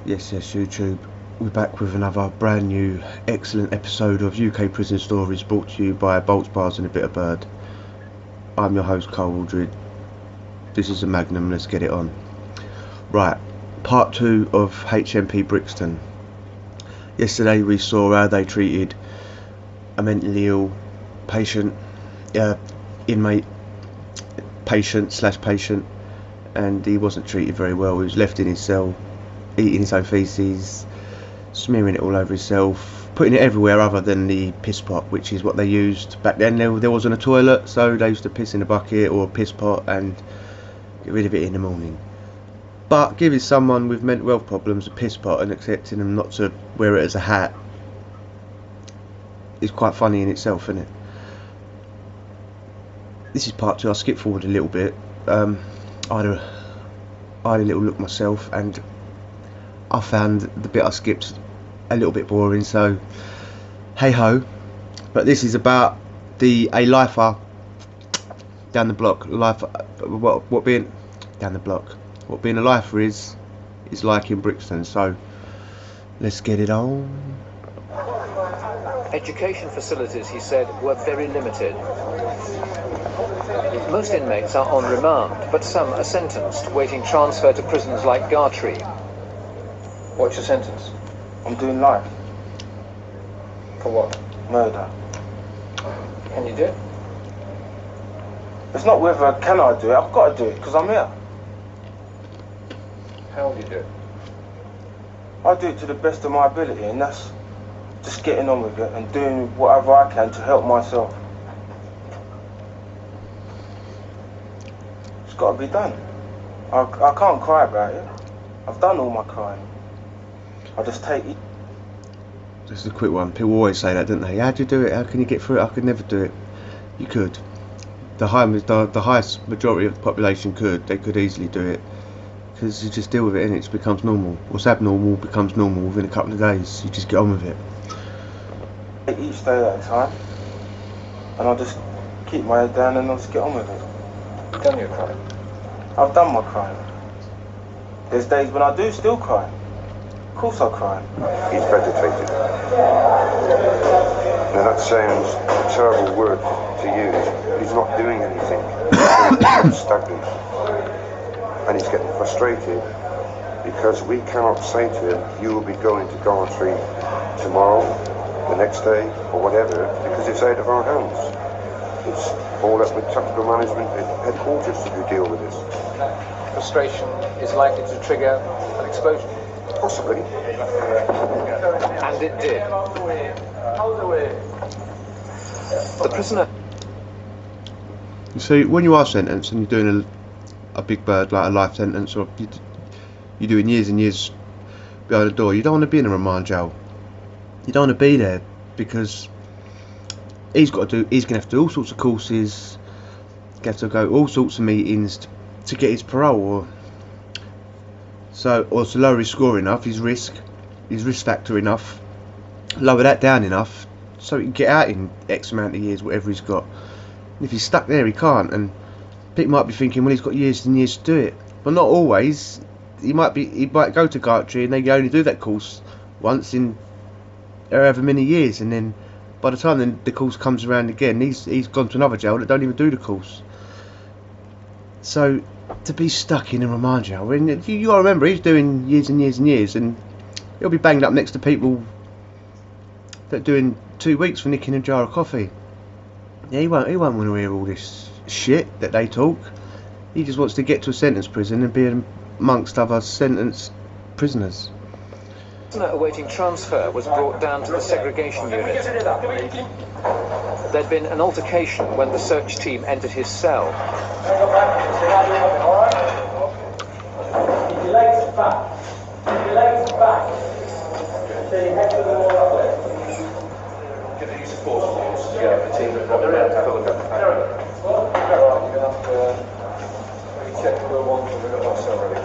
Yes, YouTube. We're back with another brand new, excellent episode of UK Prison Stories brought to you by Bolts, Bars and a Bit of Bird. I'm your host, Cole Aldred. This is a Magnum, let's get it on. Right, part 2 of Wing-Hmp Brixton. Yesterday we saw how they treated a mentally ill patient, inmate, patient, and he wasn't treated very well. He was left in his cell, eating his own faeces, smearing it all over himself, putting it everywhere other than the piss pot, which is what they used back then. There wasn't a toilet, so they used to piss in a bucket or a piss pot and get rid of it in the morning. But giving someone with mental health problems a piss pot and accepting them not to wear it as a hat is quite funny in itself, isn't it? This is part 2. I'll skip forward a little bit. I had a little look myself, and I found the bit I skipped a little bit boring, so hey ho. But this is about a lifer down the block. What being down the block, what being a lifer is like in Brixton. So let's get it on. Education facilities, he said, were very limited. Most inmates are on remand, but some are sentenced, waiting transfer to prisons like Gartree. What's your sentence? I'm doing life. For what? Murder. Can you do it? It's not whether can I do it, I've got to do it because I'm here. How will you do it? I do it to the best of my ability, and that's just getting on with it and doing whatever I can to help myself. It's got to be done. I can't cry about it. I've done all my crying. I just take it. This is a quick one. People always say that, don't they? How do you do it? How can you get through it? I could never do it. You could. The highest majority of the population could. They could easily do it because you just deal with it, and it becomes normal. What's abnormal becomes normal within a couple of days. You just get on with it. Each day at a time, and I just keep my head down and I just get on with it. You've done your crime. I've done my crime. There's days when I do still cry. Of course I cry. He's vegetated. Now that sounds a terrible word to use. He's not doing anything. He's stagnant. And he's getting frustrated because we cannot say to him, you will be going to Gartree tomorrow, the next day, or whatever, because it's out of our hands. It's all up with tactical management at headquarters to deal with this. Frustration is likely to trigger an explosion. Possibly. And it did. The prisoner... You see, when you are sentenced and you're doing a big bird, like a life sentence, or you're doing years and years behind the door, you don't want to be in a remand jail. You don't want to be there because he's going to have to do all sorts of courses, have to go all sorts of meetings to get his parole, or to lower his score enough, his risk factor enough, lower that down enough so he can get out in X amount of years, whatever he's got. And if he's stuck there, he can't. And people might be thinking, well, he's got years and years to do it, but not always. He might go to Gartree and they only do that course once in however many years, and then by the time the course comes around again, he's gone to another jail that don't even do the course. So to be stuck in a remand jail, and you got to remember, he's doing years and years and years, and he'll be banged up next to people that are doing 2 weeks for nicking a jar of coffee. Yeah, he won't want to hear all this shit that they talk. He just wants to get to a sentence prison and be amongst other sentenced prisoners. The prisoner awaiting transfer was brought down to the segregation unit. There'd been an altercation when the search team entered his cell. Get the use of force. Yeah, the team that got around to fill the check the one we got our cell ready.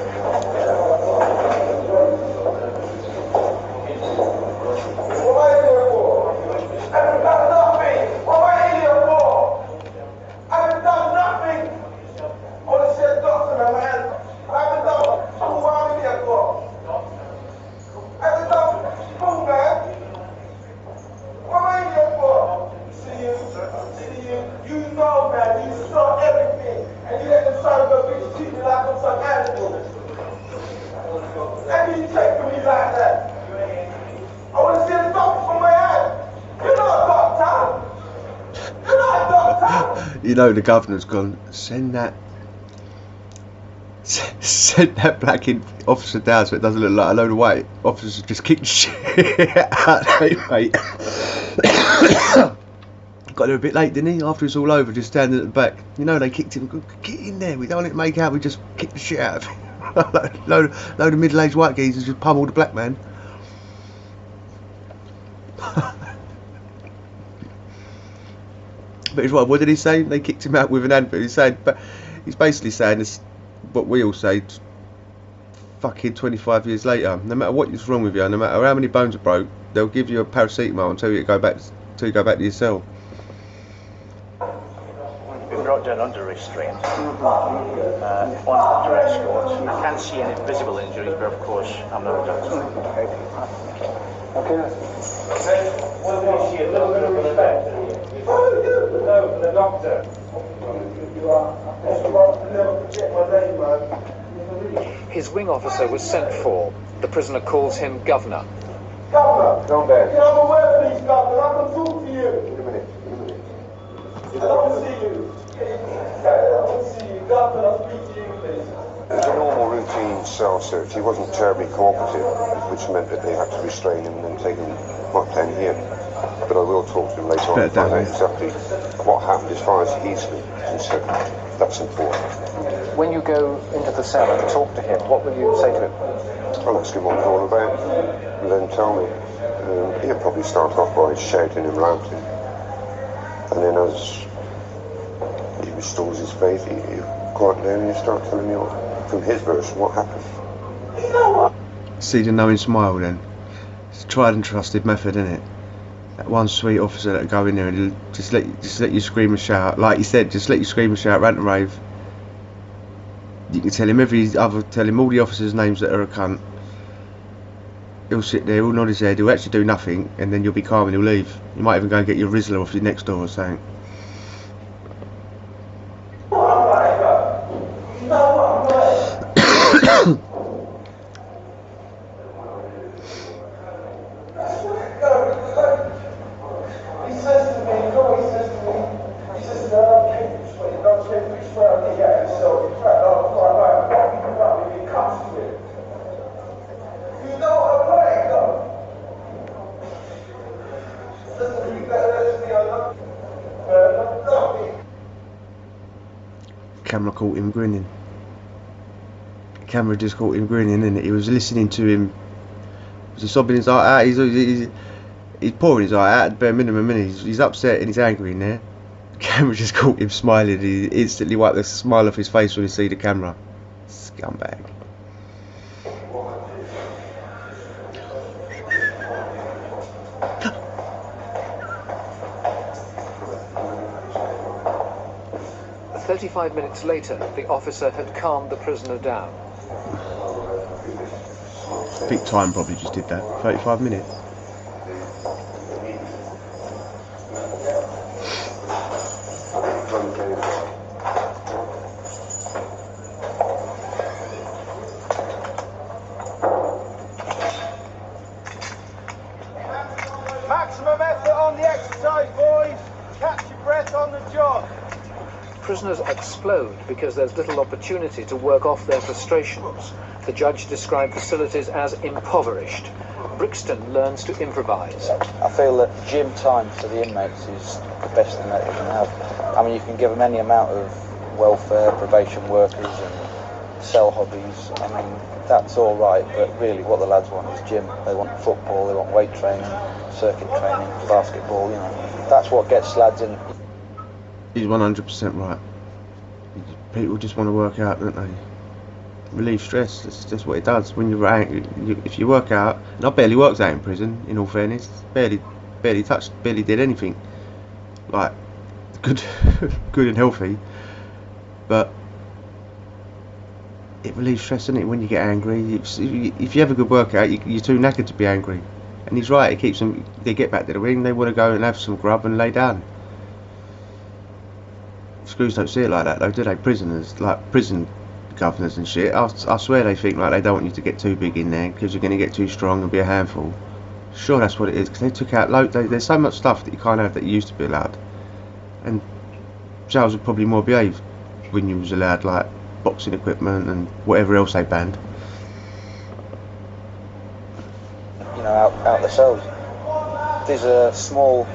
How can you take me like that? I want to see the doctor from my hand. You're not a doctor. You're not a doctor. You know the governor's gone, send that black officer down so it doesn't look like a load of white officers just kicked shit out of him, mate. Got there a bit late, didn't he? After it's all over, just standing at the back. You know they kicked him. Get in there. We don't want it to make out. We just kicked the shit out of him. load of middle-aged white geezers just pummeled the black man. But he's right. What did he say? They kicked him out with an hand. But he's basically saying this, what we all say. Fucking 25 years later, no matter what is wrong with you, no matter how many bones are broke, they'll give you a paracetamol and tell you to go back to your cell. Been brought down under restraint. On under escort. I can't see any visible injuries, but of course I'm not a doctor. Okay. What do you see? A little bit of respect. No, for the doctor. Never forget my name, man. His wing officer was sent for. The prisoner calls him Governor. Governor! Come back. Can I have a word, please, Governor? I can talk to you. In a minute. I want to see you. I want to see you. Governor, I'll speak to you, please. It was a normal routine cell search. He wasn't terribly cooperative, which meant that they had to restrain him and then take him, down here. But I will talk to him later on and find out exactly what happened as far as he's concerned. That's important. When you go into the cell and talk to him, what will you say to him? I'll ask him what it's all about, and then tell me. He'll probably start off by shouting and ranting, and then as he restores his faith, he'll quiet down and he'll start telling me from his version what happened. See the knowing smile then. It's a tried and trusted method, isn't it? That one sweet officer that'll go in there and just let you scream and shout. Like you said, just let you scream and shout, rant and rave. You can tell him all the officers' names that are a cunt. He'll sit there, he'll nod his head, he'll actually do nothing, and then you'll be calm and he'll leave. You might even go and get your Rizzler off your next door or something. 'Camera caught him grinning. Camera just caught him grinning, and he was listening to him. Was he sobbing his heart out? He's pouring his heart out at bare minimum, and he's upset and he's angry in there. Camera just caught him smiling. He instantly wiped the smile off his face when he see the camera. Scumbag. "35 minutes later, the officer had calmed the prisoner down. Big time probably just did that. 35 minutes. Maximum effort on the exercise, boys. Catch your breath on the job. Prisoners explode because there's little opportunity to work off their frustrations. The judge described facilities as impoverished. Brixton learns to improvise. I feel that gym time for the inmates is the best thing that you can have. I mean, you can give them any amount of welfare, probation workers and cell hobbies. I mean, that's all right, but really what the lads want is gym. They want football, they want weight training, circuit training, basketball, you know. That's what gets lads in. He's 100% right. People just want to work out, don't they? Relieve stress. That's just what it does. When you're angry, if you work out, and I barely worked out in prison. In all fairness, barely did anything. Like good, good and healthy. But it relieves stress, doesn't it? When you get angry, if you have a good workout, you're too knackered to be angry. And he's right. It keeps them. They get back to the ring. They want to go and have some grub and lay down. Screws don't see it like that though, do they? Prisoners, like prison governors and shit. I swear they think like they don't want you to get too big in there because you're going to get too strong and be a handful. Sure, that's what it is, because they took out there's so much stuff that you can't have that you used to be allowed, and jails would probably more behave when you was allowed like boxing equipment and whatever else they banned. You know, out the cells. There's a small,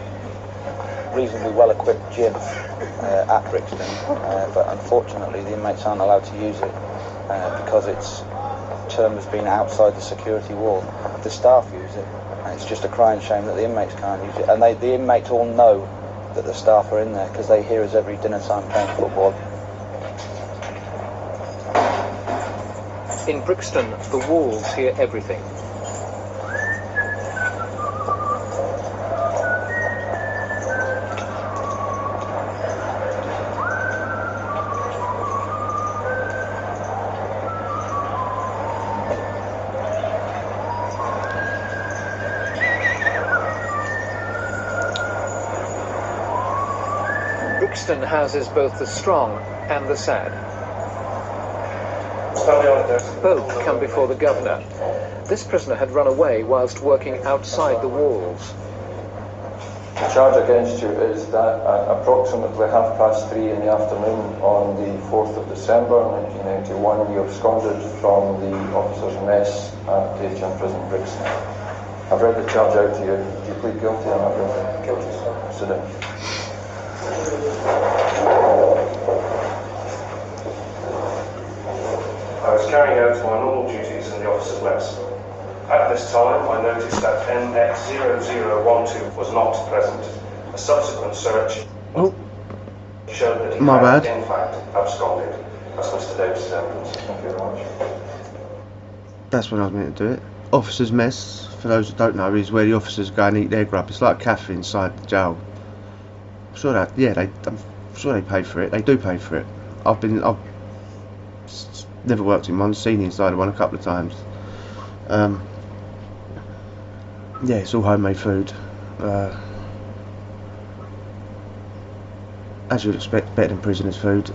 reasonably well-equipped gym at Brixton, but unfortunately the inmates aren't allowed to use it because its term has been outside the security wall. The staff use it, and it's just a crying shame that the inmates can't use it. And the inmates all know that the staff are in there because they hear us every dinner time playing football. In Brixton, the walls hear everything. Brixton houses both the strong and the sad. Both come before the governor. This prisoner had run away whilst working outside the walls. The charge against you is that at approximately 3:30 in the afternoon on the 4th of December 1991, you absconded from the officers' mess at Wing-Hmp Prison, Brixton. I've read the charge out to you. Do you plead guilty or not guilty? Guilty, sir. Sit down. I was carrying out my normal duties in the officers' mess. At this time, I noticed that NX0012 was not present. A subsequent search showed that he had, in fact, absconded. That's Mr. Davis' evidence. Thank you very much. That's when I was meant to do it. Officers' mess, for those that don't know, is where the officers go and eat their grub. It's like a cafe inside the jail. I'm sure they pay for it. They do pay for it. I've never worked in one, seen inside one a couple of times. Yeah, it's all homemade food. As you'd expect, better than prisoners' food,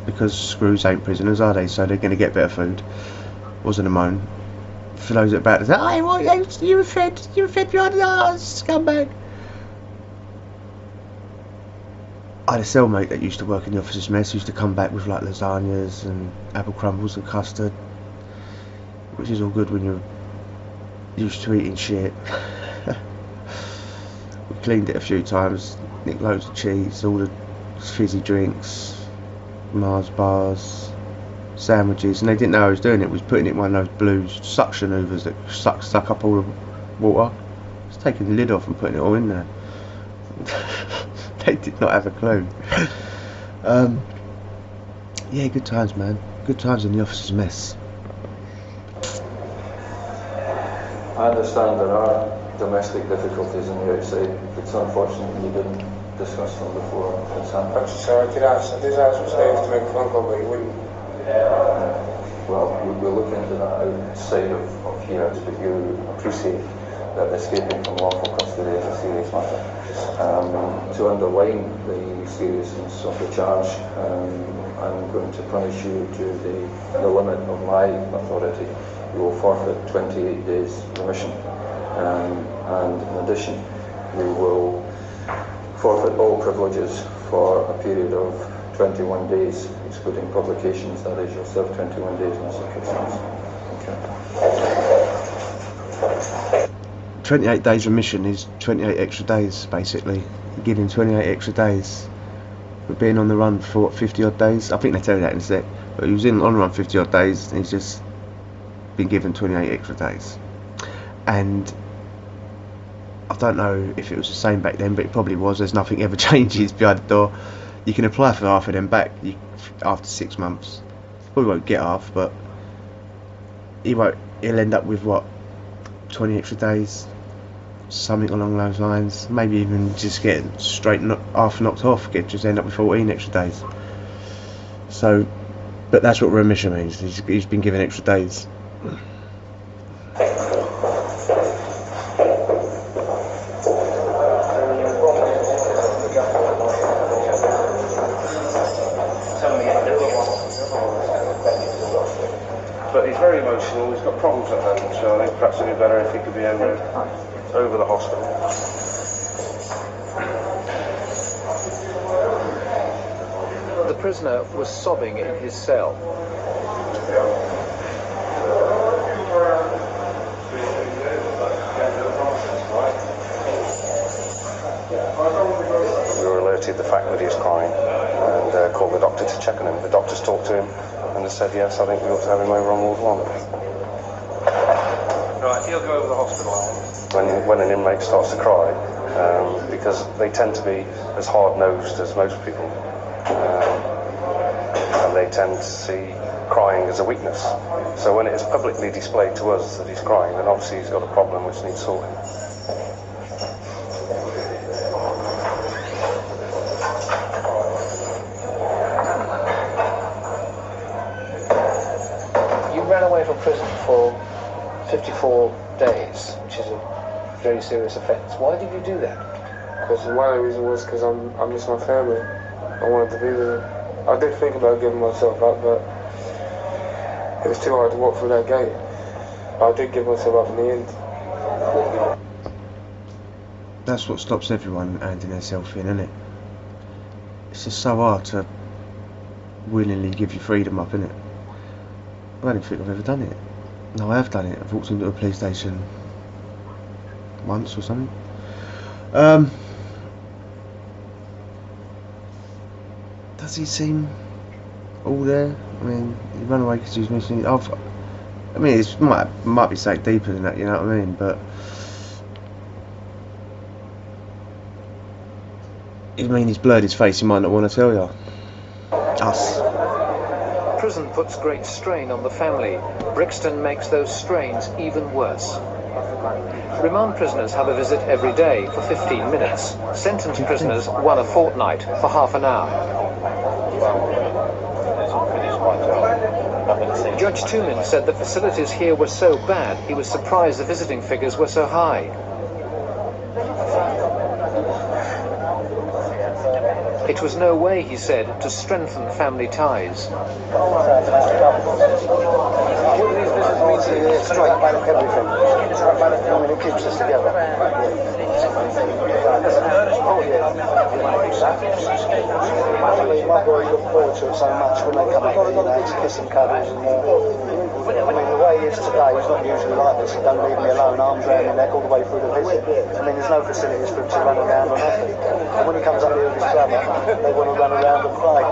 because screws ain't prisoners, are they? So they're going to get better food. Wasn't a moan. For those that are about to say, "Hey, what, you were fed behind the arse, scumbag." I had a cellmate that used to work in the officers' mess, used to come back with like lasagnas and apple crumbles and custard, which is all good when you're used to eating shit. We cleaned it a few times, nicked loads of cheese, all the fizzy drinks, Mars bars, sandwiches, and they didn't know I was doing it. We was putting it in one of those blue suction hoovers that suck up all the water. Just taking the lid off and putting it all in there. They did not have a clue. Yeah, good times, man. Good times in the officers' mess. I understand there are domestic difficulties on the outside. It's unfortunate you didn't discuss them before this happened. Sir, I did ask for Steve to make a phone call, but he wouldn't. Well, we'll look into that outside of here, but you appreciate that escaping from lawful custody is a serious matter. To underline the seriousness of the charge, I'm going to punish you to the limit of my authority. You will forfeit 28 days remission, and in addition, you will forfeit all privileges for a period of 21 days, excluding publications. That is, you'll serve 21 days in circumstance. Okay. 28 days remission is 28 extra days, basically. You're given 28 extra days. But being on the run for 50 odd days, I think they tell you that in a sec, but he was on the run 50 odd days and he's just been given 28 extra days. And I don't know if it was the same back then, but it probably was. There's nothing ever changes behind the door. You can apply for half of them back after 6 months. Probably won't get half, but he'll end up with what, 20 extra days, something along those lines. Maybe even just get straight half knocked off, just end up with 14 extra days. So, but that's what remission means. He's been given extra days. but he's very emotional, he's got problems at home, so I think perhaps it'd be better if he could be over the hospital. The prisoner was sobbing in his cell. We were alerted the fact that he was crying and called the doctor to check on him. The doctors talked to him and they said, yes, I think we ought to have him over on Ward 1. Right, he'll go over the hospital. When an inmate starts to cry, because they tend to be as hard-nosed as most people, and they tend to see crying as a weakness. So when it is publicly displayed to us that he's crying, then obviously he's got a problem which needs sorting. You ran away from prison for 54 days, which is a very serious offence. Why did you do that? Because one of the reasons was because I miss my family. I wanted to be with them. I did think about giving myself up, but it was too hard to walk through that gate. But I did give myself up in the end. That's what stops everyone handing themselves in, isn't it? It's just so hard to willingly give your freedom up, isn't it? I don't think I've ever done it. No, I have done it. I've walked into a police station once or something. Does he seem all there? I mean, he ran away because he was missing. I mean, it might be something deeper than that, you know what I mean? But I mean, he's blurred his face. He might not want to tell you. Us. Prison puts great strain on the family. Brixton makes those strains even worse. Remand prisoners have a visit every day for 15 minutes. Sentenced prisoners one a fortnight for half an hour. Judge Toomin said the facilities here were so bad he was surprised the visiting figures were so high. It was no way, he said, to strengthen family ties. What do these visits mean to you? Straight back everything. I mean, it keeps us together. My boys look forward to it so much when they come up here, you know, to kiss and cuddles and I mean, the way he is today, he's not usually like this. He don't leave me alone, arms around my neck all the way through the visit. I mean, there's no facilities for him to run around or nothing. And when he comes up here with his brother, they want to run around and play. I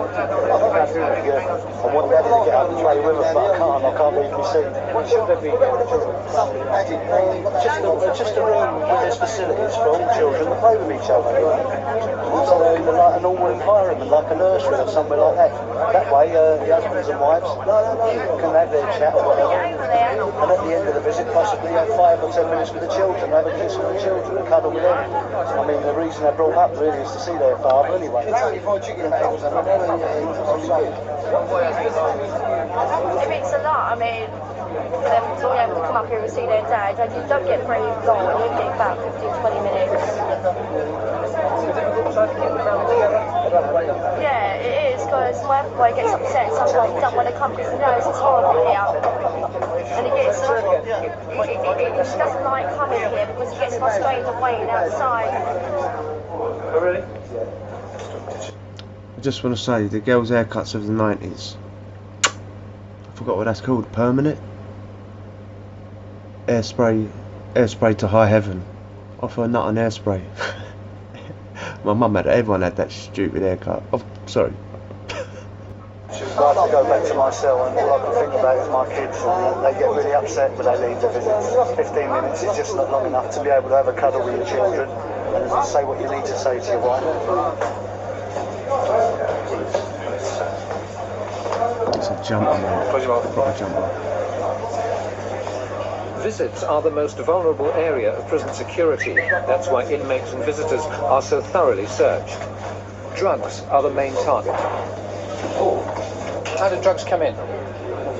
want Daddy to get up and play with us, but I can't leave my seat. What should there be? Just a room with his facilities for all children to play with each other. So like a normal environment, like a nursery or somewhere like that. That way, the husbands and wives can have their chat or whatever. And at the end of the visit, possibly have 5 or 10 minutes with the children, have a kiss with the children and cuddle with them. I mean, the reason they're brought up really is to see their father anyway. It means a lot. I mean, for them to be able to come up here and see their dad, and you don't get very long, you get about 15-20 minutes. Yeah, it is, because my boy gets upset sometimes, he doesn't want to come because he knows it's horrible here. And he just doesn't like coming here because he gets frustrated of waiting outside. Oh, really? I just want to say, the girls' haircuts of the 90s, I forgot what that's called, permanent? Airspray to high heaven. Off her nut on hairspray. My mum had it, everyone had that stupid haircut. Oh, sorry. I go back to my cell and all I can think about is my kids, and they get really upset when they leave the visit. 15 minutes is just not long enough to be able to have a cuddle with your children and say what you need to say to your wife. It's a jumper, man. Proper jumper. Visits are the most vulnerable area of prison security. That's why inmates and visitors are so thoroughly searched. Drugs are the main target. How do drugs come in?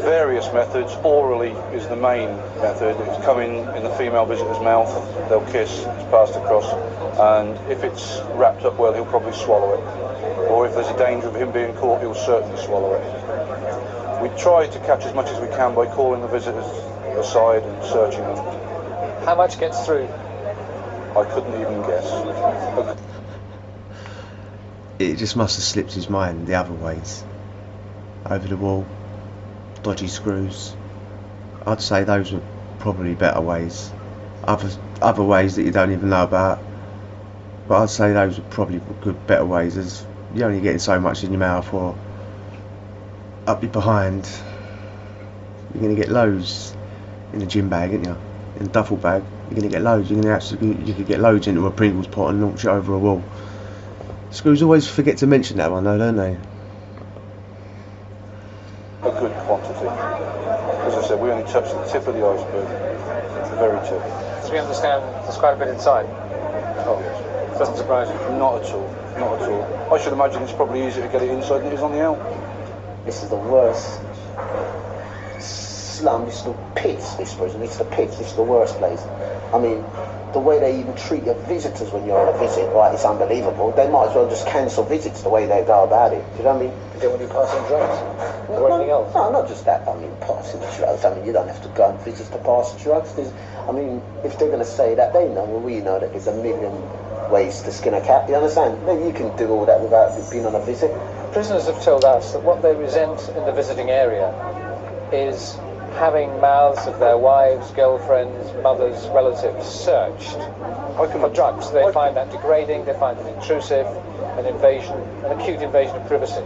Various methods. Orally is the main method. It's coming in the female visitor's mouth. They'll kiss, it's passed across, and if it's wrapped up well, he'll probably swallow it. Or if there's a danger of him being caught, he'll certainly swallow it. We try to catch as much as we can by calling the visitors aside and searching them. How much gets through? I couldn't even guess. It just must have slipped his mind the other ways. Over the wall, dodgy screws. I'd say those were probably better ways. Other ways that you don't even know about. But I'd say those are probably good, better ways, as you're only getting so much in your mouth or up your behind. You're going to get loads in the gym bag, aren't you? In the duffel bag, you're going to get loads. You could get loads into a Pringles pot and launch it over a wall. Screws always forget to mention that one though, don't they? A good quantity. As I said, we only touched the tip of the iceberg. The very tip. As we understand, there's quite a bit inside. Oh yes. Doesn't surprise you? Not at all. Not at all. I should imagine it's probably easier to get it inside than it is on the out. This is the worst slum. This is the pits, this prison. It's the pits. This is the worst place. I mean, the way they even treat your visitors when you're on a visit, right, it's unbelievable. They might as well just cancel visits the way they go about it. Do you know what I mean? They want you passing drugs? Or anything else? No, not just that. I mean, passing the drugs. I mean, you don't have to go and visit to pass the drugs. I mean, if they're going to say that, they know. Well, we know that there's a million ways to skin a cat. You understand? Maybe you can do all that without being on a visit. Prisoners have told us that what they resent in the visiting area is having mouths of their wives, girlfriends, mothers, relatives searched for drugs. They find that degrading, they find it intrusive, an acute invasion of privacy.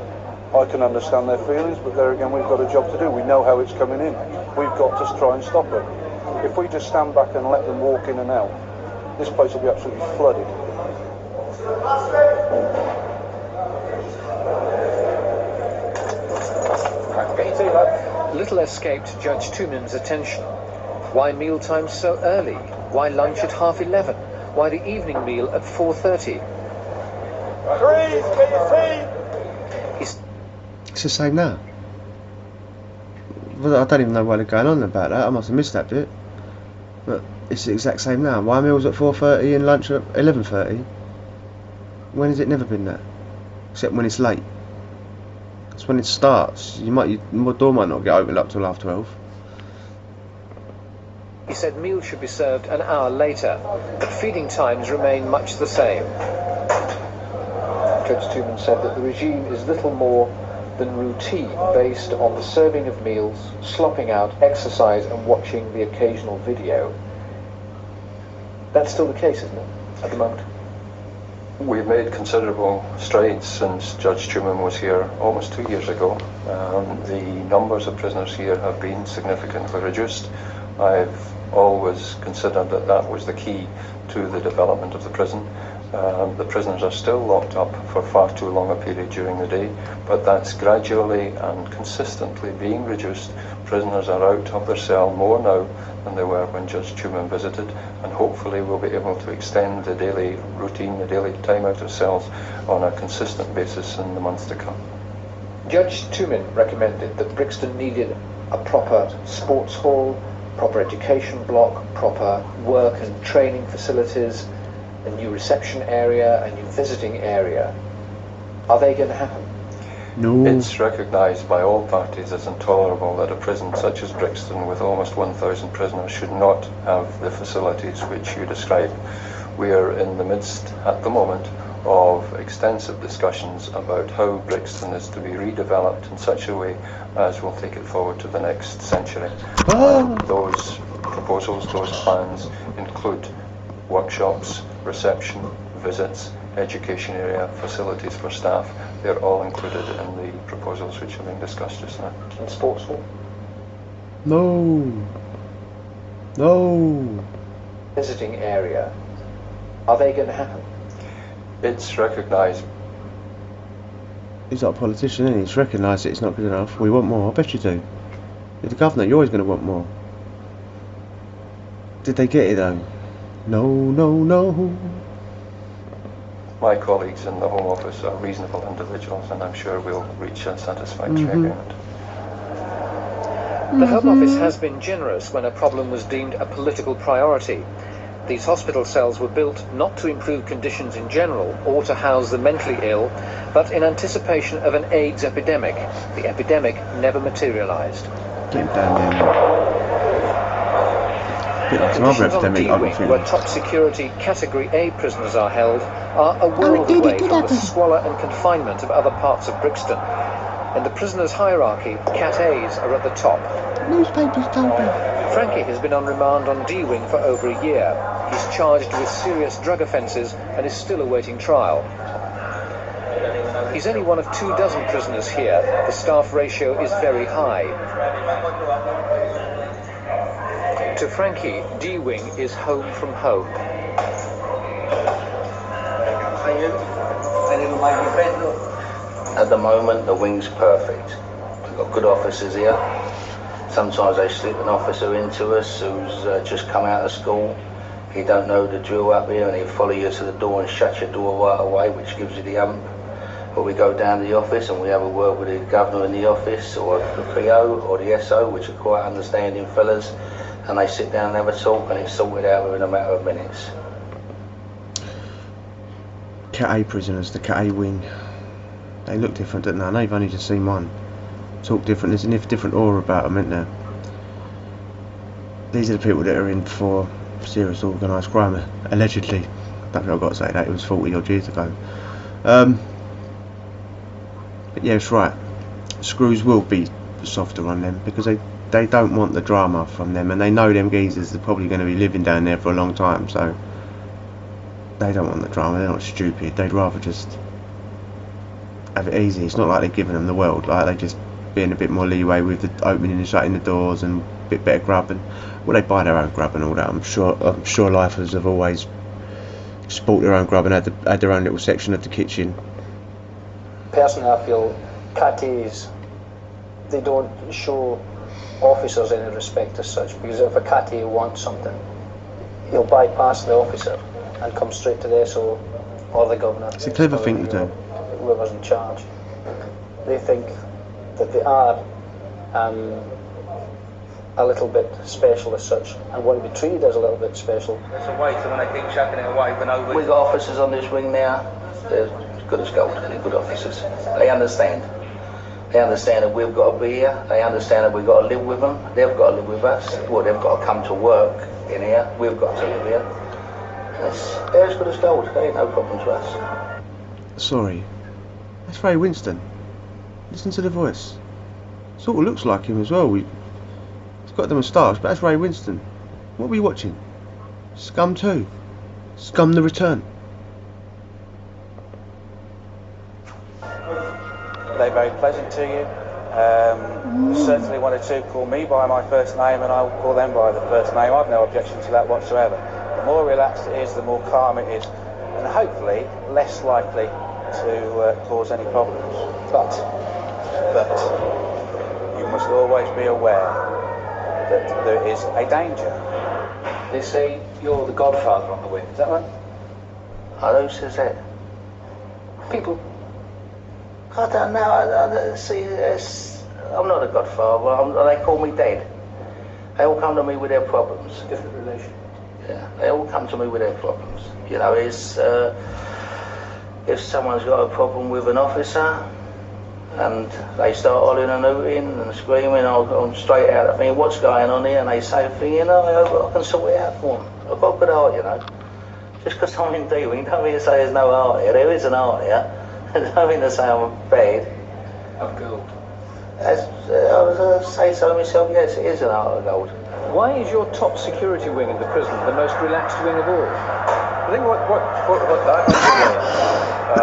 I can understand their feelings, but there again, we've got a job to do. We know how it's coming in. We've got to try and stop it. If we just stand back and let them walk in and out, this place will be absolutely flooded. Little escaped Judge Tumin's attention. Why mealtime so early? Why lunch at 11:30? Why the evening meal at 4:30? It's the same now. Well, I don't even know why they're going on about that. I must have missed that bit. But it's the exact same now. Why meals at 4:30 and lunch at 11:30? When has it never been that? Except when it's late. It's when it starts. Your door might not get opened up till half 12. He said meals should be served an hour later, but feeding times remain much the same. Judge Tumin said that the regime is little more than routine based on the serving of meals, slopping out, exercise and watching the occasional video. That's still the case, isn't it, at the moment? We've made considerable strides since Judge Tumin was here almost 2 years ago. The numbers of prisoners here have been significantly reduced. I've always considered that that was the key to the development of the prison. The prisoners are still locked up for far too long a period during the day, but that's gradually and consistently being reduced. Prisoners are out of their cell more now than they were when Judge Tumin visited, and hopefully we'll be able to extend the daily routine, the daily time out of cells on a consistent basis in the months to come. Judge Tumin recommended that Brixton needed a proper sports hall, proper education block, proper work and training facilities, a new reception area, a new visiting area. Are they going to happen? No. It's recognised by all parties as intolerable that a prison such as Brixton, with almost 1,000 prisoners, should not have the facilities which you describe. We are in the midst, at the moment, of extensive discussions about how Brixton is to be redeveloped in such a way as will take it forward to the next century. And those proposals, those plans include workshops, reception, visits, education area, facilities for staff. They're all included in the proposals which are being discussed just now. And sports hall? No. No. Visiting area. Are they going to happen? It's recognised. He's not a politician, isn't he? He's recognised that it's not good enough. We want more. I bet you do. You're the governor, you're always going to want more. Did they get it though? No, no, no. My colleagues in the Home Office are reasonable individuals, and I'm sure we'll reach a satisfactory agreement. The Home Office has been generous when a problem was deemed a political priority. These hospital cells were built not to improve conditions in general or to house the mentally ill, but in anticipation of an AIDS epidemic. The epidemic never materialised. Get him down there, man. Bit like some other Conditions on epidemic, I D-Wing, would think. where top security Category A prisoners are held, are a world away from the squalor and confinement of other parts of Brixton. In the prisoners' hierarchy, Cat A's are at the top. Newspapers told me. Frankie has been on remand on D-Wing for over a year. He's charged with serious drug offences and is still awaiting trial. He's only one of 24 prisoners here. The staff ratio is very high. To Frankie, D-Wing is home from home. At the moment, the wing's perfect. We've got good officers here. Sometimes they slip an officer into us who's just come out of school. He don't know the drill up here, and he'll follow you to the door and shut your door right away, which gives you the hump. But we go down to the office and we have a word with the governor in the office, or the PO, or the SO, which are quite understanding fellas, and they sit down and have a talk, and it's sorted out within a matter of minutes. Cat A prisoners, the Cat A wing. They look different, don't they? I know you've only just seen one. Talk different, there's a different aura about them, isn't there? These are the people that are in for serious organised crime, allegedly. I don't think I've got to say that, it was 40 odd years ago. But yeah, it's right. Screws will be softer on them because they don't want the drama from them, and they know them geezers are probably going to be living down there for a long time, so they don't want the drama. They're not stupid. They'd rather just have it easy. It's not like they're giving them the world. Like they just being a bit more leeway with the opening and shutting the doors and a bit better grub, and well, they buy their own grub and all that. I'm sure lifers have always bought their own grub and had their own little section of the kitchen. Personally, I feel Catees, they don't show officers any respect as such, because if a Catee wants something, he'll bypass the officer and come straight to the SO or the governor. It's a clever thing to do. Whoever's in charge. They think that they are a little bit special as such, and want to be treated as a little bit special. It's a waste when they keep chucking it away. We've got officers on this wing now. They're good as gold. They're good officers. They understand. They understand that we've got to be here. They understand that we've got to live with them. They've got to live with us. Well, they've got to come to work in here. We've got to live here. They're as good as gold. They ain't no problem to us. Sorry, that's Ray Winston. Listen to the voice. Sort of looks like him as well. He's got the moustache, but that's Ray Winston. What were you watching? Scum 2. Scum the Return. Are they very pleasant to you? Certainly wanted to call me by my first name, and I'll call them by the first name. I've no objection to that whatsoever. The more relaxed it is, the more calm it is, and hopefully less likely to cause any problems. But you must always be aware that there is a danger. They say you're the godfather on the wing, is that right? Who says that? People. I don't know. I'm not a godfather. They call me Dad. They all come to me with their problems. Different relation. Yeah, they all come to me with their problems. You know, it's if someone's got a problem with an officer and they start hollering and hooting and screaming, I'll go straight out at me, what's going on here? And they say, you know, I can sort it out for them. I've got a good heart, you know. Just because I'm in D-Wing, don't mean to say there's no heart here. There is an heart here. Don't mean to say I'm bad. Of gold. I would say so myself, yes, it is an heart of gold. Why is your top security wing in the prison the most relaxed wing of all? I think what that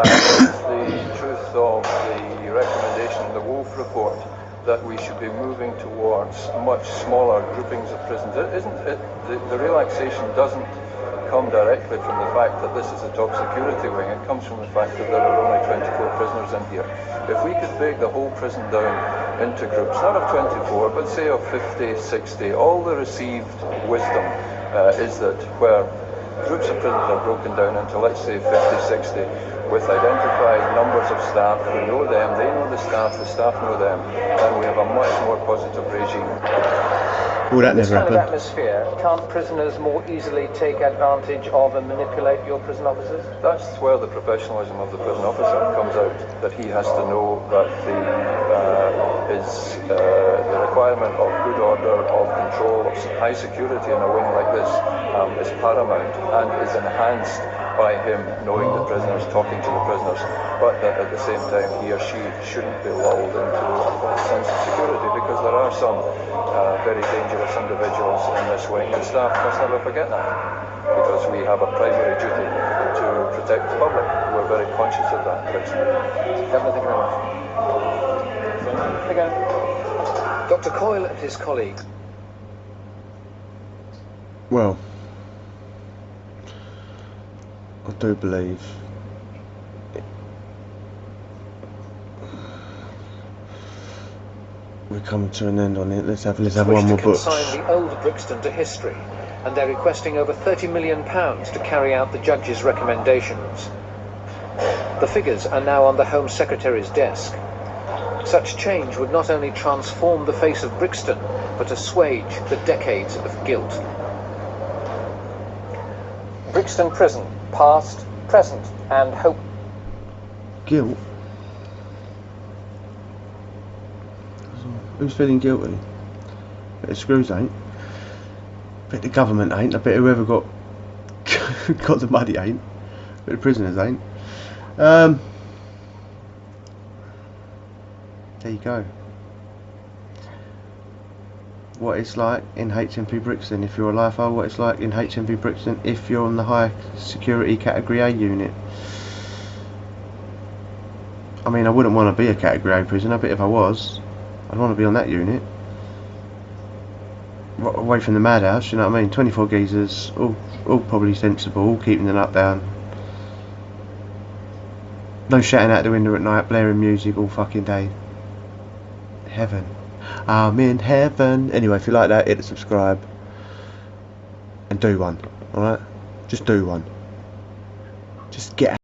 is the truth of the recommendation in the Wolf report, that we should be moving towards much smaller groupings of prisons. The relaxation doesn't come directly from the fact that this is a top security wing. It comes from the fact that there are only 24 prisoners in here. If we could break the whole prison down into groups, not of 24, but say of 50, 60, all the received wisdom is that where groups of prisoners are broken down into, let's say, 50, 60, with identified numbers of staff, we know them, they know the staff know them, then we have a much more positive regime. All that In this never kind of happened. atmosphere, can't prisoners more easily take advantage of and manipulate your prison officers? That's where the professionalism of the prison officer comes out, that he has to know that the requirement of good order, of control, of high security in a wing like this is paramount and is enhanced by him knowing the prisoners, talking to the prisoners, but that at the same time he or she shouldn't be lulled into a false sense of security, because there are some very dangerous individuals in this wing, and staff must never forget that, because we have a primary duty to protect the public. We're very conscious of that. Governor, thank you very much. Again. Dr. Coyle and his colleague. Well, I do believe we're coming to an end on it. Let's have one more book. Consign the old Brixton to history, and they're requesting over £30 million to carry out the judge's recommendations. The figures are now on the Home Secretary's desk. Such change would not only transform the face of Brixton, but assuage the decades of guilt. Brixton Prison, past, present, and hope. Guilt? Who's feeling guilty? Bet the screws ain't. Bet the government ain't. I bet whoever got the money ain't. Bet the prisoners ain't. There you go. What it's like in Wing-Hmp Brixton if you're a LIFO, what it's like in Wing-Hmp Brixton if you're on the high security category A unit. I mean, I wouldn't want to be a category A prisoner, but if I was, I'd want to be on that unit. Away from the madhouse, you know what I mean? 24 geezers, all probably sensible, all keeping the nut down. No shouting out the window at night, blaring music all fucking day. Heaven. I'm in heaven. Anyway, if you like that, hit the subscribe. And do one, alright? Just do one. Just get out.